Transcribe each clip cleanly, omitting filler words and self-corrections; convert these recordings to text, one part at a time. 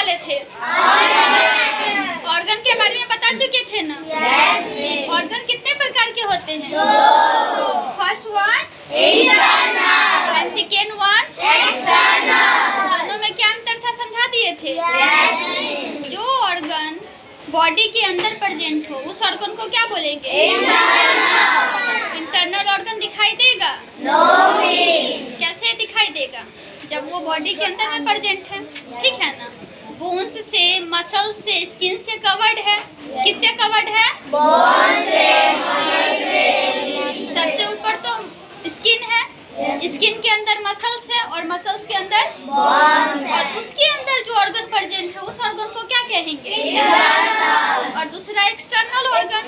वाले थे? ऑर्गन के बारे में बता चुके थे ना? ऑर्गन कितने प्रकार के होते हैं? First one internal and second one external. दोनों में क्या अंतर था समझा दिए थे? जो ऑर्गन बॉडी के अंदर प्रेजेंट हो उस ऑर्गन को क्या बोलेंगे? इंटरनल ऑर्गन दिखाई देगा? कैसे दिखाई देगा? जब वो बॉडी के अंदर में प्रेजेंट है, ठीक है ना? बोन्स से, मसल्स से, स्किन से कवर्ड है। किससे कवर्ड है? बोन से, मसल से। सबसे ऊपर तो स्किन है, स्किन के अंदर मसल्स है और मसल्स के अंदर बोन्स है। और उसके अंदर जो ऑर्गन प्रेजेंट है उस ऑर्गन को क्या कहेंगे? इंटरनल। और दूसरा एक्सटर्नल ऑर्गन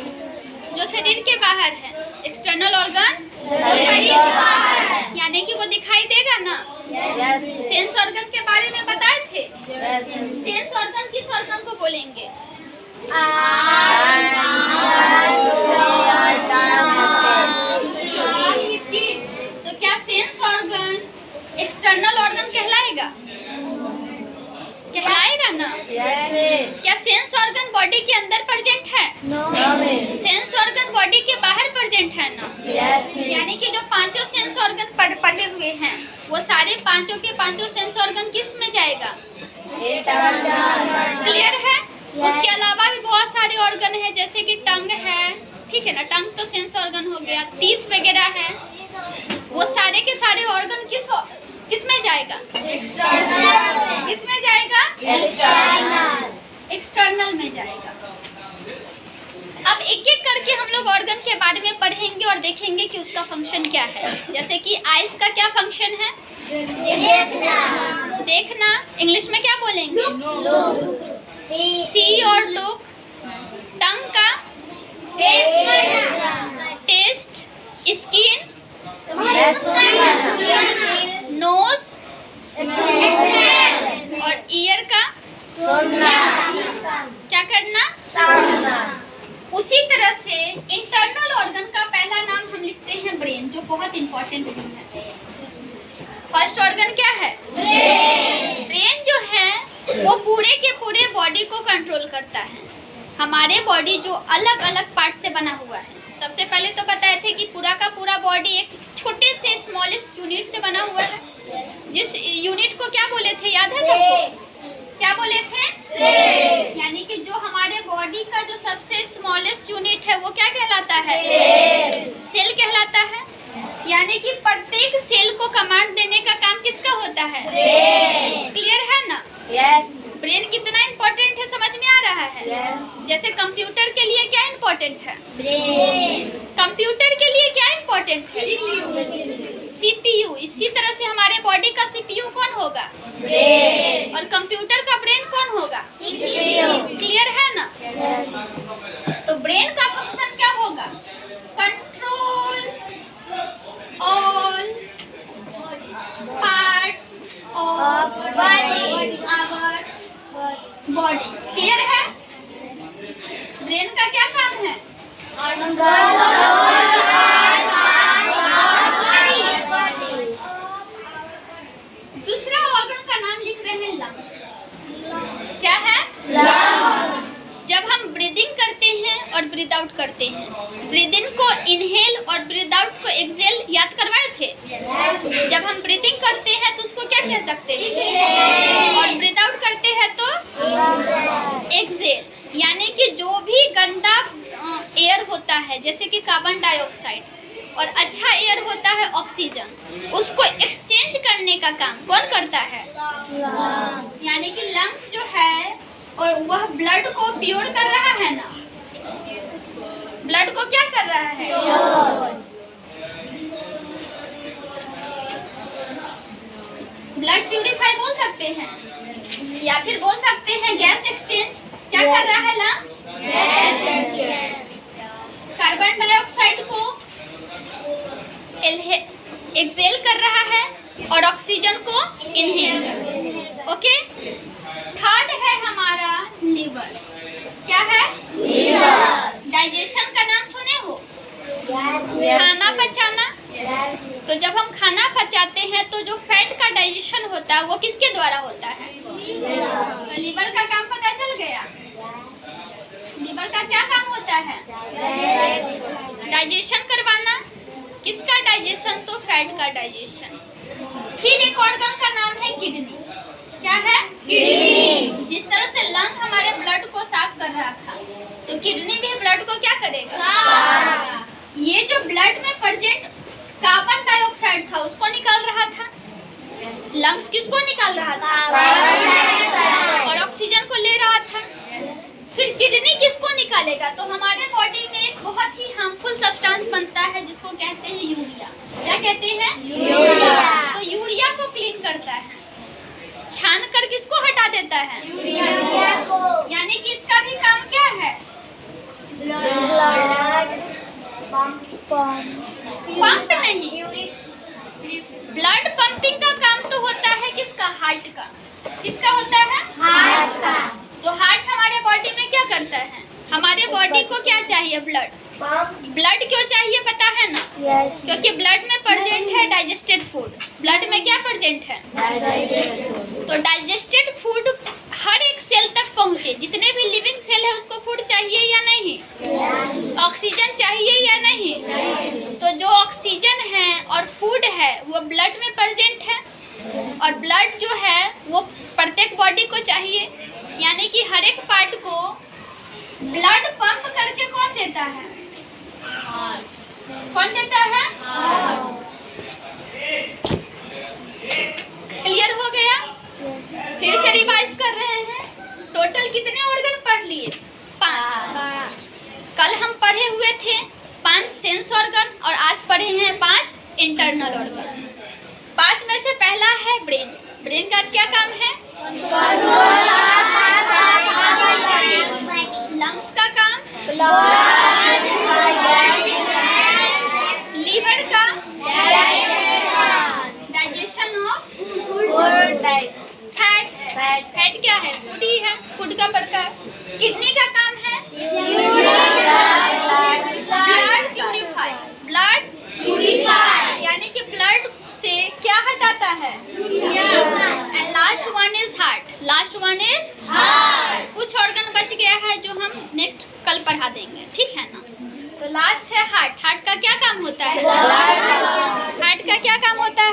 जो शरीर के बाहर है। एक्सटर्नल ऑर्गन शरीर के बाहर है, यानी कि वो दिखाई देगा ना? सेंस ऑर्गन के बारे में बताए थे? सेंस ऑर्गन किस ऑर्गन को बोलेंगे? तो क्या सेंस ऑर्गन एक्सटर्नल ऑर्गन कहलाएगा? कहलाएगा ना? क्या सेंस ऑर्गन बॉडी के अंदर प्रेजेंट है? सेंस ऑर्गन बॉडी के बाहर प्रेजेंट है ना? यानी कि जो पांचों सेंस ऑर्गन पढ़े हुए हैं वो सारे पांचों के पांचों सेंस ऑर्गन किस में जाएगा? क्लियर है? उसके अलावा भी बहुत सारे ऑर्गन है, जैसे कि टंग है, ठीक है ना? टंग तो सेंस ऑर्गन हो गया। टीथ वगैरह है, वो सारे के सारे ऑर्गन किस में जाएगा? एक्सटर्नल। किस में जाएगा? एक्सटर्नल। एक्सटर्नल में जाएगा। अब एक एक करके हम लोग ऑर्गन के बारे में पढ़ेंगे और देखेंगे कि उसका फंक्शन क्या है। जैसे कि आइज का क्या फंक्शन है? देखना। इंग्लिश में क्या बोलेंगे? सी और लुक। टंग का टेस्ट। स्किन, नोज और ईयर का क्या करना? उसी तरह से इंटरनल ऑर्गन का पहला नाम हम लिखते हैं ब्रेन, जो बहुत इंपॉर्टेंट है। फर्स्ट ऑर्गन क्या है? ब्रेन जो है वो पूरे के पूरे बॉडी को कंट्रोल करता है। हमारे बॉडी जो अलग अलग पार्ट से बना हुआ है, सबसे पहले तो बताए थे कि पूरा का पूरा बॉडी एक छोटे से स्मॉलेस्ट यूनिट से बना हुआ है। जिस यूनिट को क्या बोले थे, याद है सबको? क्या बोले थे? सेल। यानी कि जो हमारे बॉडी का जो सबसे स्मॉलेस्ट यूनिट है वो क्या कहलाता है? सेल कहलाता है। यानी कि प्रत्येक सेल को कमांड देने का काम किसका होता है? क्लियर है ना? यस। ब्रेन कितना इम्पोर्टेंट है समझ में आ रहा है? जैसे कंप्यूटर के लिए क्या इम्पोर्टेंट है? ब्रेन। कंप्यूटर के लिए क्या इम्पोर्टेंट है? सीपीयू। इसी तरह से हमारे बॉडी का सीपीयू कौन होगा? ब्रेन। और कंप्यूटर का ब्रेन कौन होगा? सीपीयू। क्लियर है ना? तो ब्रेन का फंक्शन क्या होगा? Control all parts of our body. Clear है? ब्रेन का क्या काम है? दूसरा ऑर्गन का नाम लिख रहे हैं लंग्स। क्या है? लंग्स। जब हम ब्रीदिंग करते हैं और ब्रीद आउट करते हैं, ब्रीदिंग को इनहेल और ब्रीद आउट को एक्सहेल याद करवाए थे? जब हम ब्रीदिंग करते हैं तो उसको क्या कह सकते हैं? और ब्रीद आउट करते हैं तो एक्सहेल। यानी कि जो भी गंदा एयर होता है, जैसे कि कार्बन डाइऑक्साइड, और अच्छा एयर होता है ऑक्सीजन, उसको एक्सचेंज करने का काम कौन करता है? यानी कि लंग्स जो है और वह ब्लड को प्योर कर रहा है ना? ब्लड को क्या कर रहा है? ब्लड प्यूरिफाई बोल सकते हैं, या फिर बोल सकते हैं गैस एक्सचेंज। क्या कर रहा है lungs? Gas exchange. Carbon dioxide को एक्सहेल कर रहा है और ऑक्सीजन को इनहेल। ओके। थर्ड है हमारा लीवर। क्या है? लीवर। डाइजेशन का नाम सुने हो? खाना पचाना। तो जब हम खाना पचाते हैं तो जो फैट का डाइजेशन होता है वो किसके द्वारा होता है? तो लीवर है? डाइजेशन करवाना। किसका डाइजेशन? तो फैट का डाइजेशन। फिर एक ऑर्गन का नाम है किडनी। क्या है? किडनी। जिस तरह से लंग हमारे ब्लड को साफ कर रहा था, तो किडनी भी ब्लड को क्या करेगा? ये जो ब्लड में प्रेजेंट कार्बन डाइऑक्साइड था उसको निकाल रहा था। लंग्स किसको निकाल रहा था? Carbon dioxide. और ऑक्सीजन को ले रहा था। फिर किडनी किसको निकालेगा? तो हमारे बॉडी में एक बहुत ही हार्मफुल सब्सटेंस बनता है जिसको कहते हैं यूरिया। क्या कहते हैं? यूरिया। तो यूरिया को क्लीन करता है, छान कर किसको हटा देता है? यूरिया को। यानी कि इसका भी काम क्या है? पंप नहीं, ब्लड पंपिंग का काम तो होता है किसका? हार्ट का। किसका होता है? हार्ट का। तो हार्ट हमारे बॉडी में क्या करता है? हमारे बॉडी को क्या चाहिए? ब्लड। ब्लड क्यों चाहिए पता है ना? क्योंकि ब्लड में प्रेजेंट है डाइजेस्टेड फूड। ब्लड में क्या प्रेजेंट है? तो डाइजेस्टेड फूड हर एक सेल तक पहुंचे। जितने भी लिविंग सेल है उसको फूड चाहिए या नहीं? ऑक्सीजन चाहिए या नहीं? तो जो ऑक्सीजन है और फूड है वो ब्लड में प्रेजेंट है, और ब्लड जो है वो प्रत्येक बॉडी को चाहिए। यानी कि हर एक पार्ट को ब्लड पंप करके कौन देता है? कौन देता है? क्लियर हो गया? फिर से रिवाइज कर रहे हैं। टोटल कितने ऑर्गन पढ़ लिए? 5। कल हम पढ़े हुए थे 5 सेंस ऑर्गन और आज पढ़े हैं 5 इंटरनल ऑर्गन। 5 में से पहला है ब्रेन। ब्रेन का क्या काम है? लंग्स का काम? लीवर का? Digestion of food. फैट क्या है? फूड ही है, फूड का प्रकार। किडनी का काम है ब्लड प्यूरिफाई। ब्लड प्यूरिफाई यानी कि ब्लड से क्या हटाता है? And last one is heart. Last one is heart. कुछ ऑर्गन बच गया है जो हम नेक्स्ट कल पढ़ा देंगे, ठीक है ना? तो लास्ट है हार्ट। हार्ट का क्या काम होता है? हार्ट का क्या काम होता है?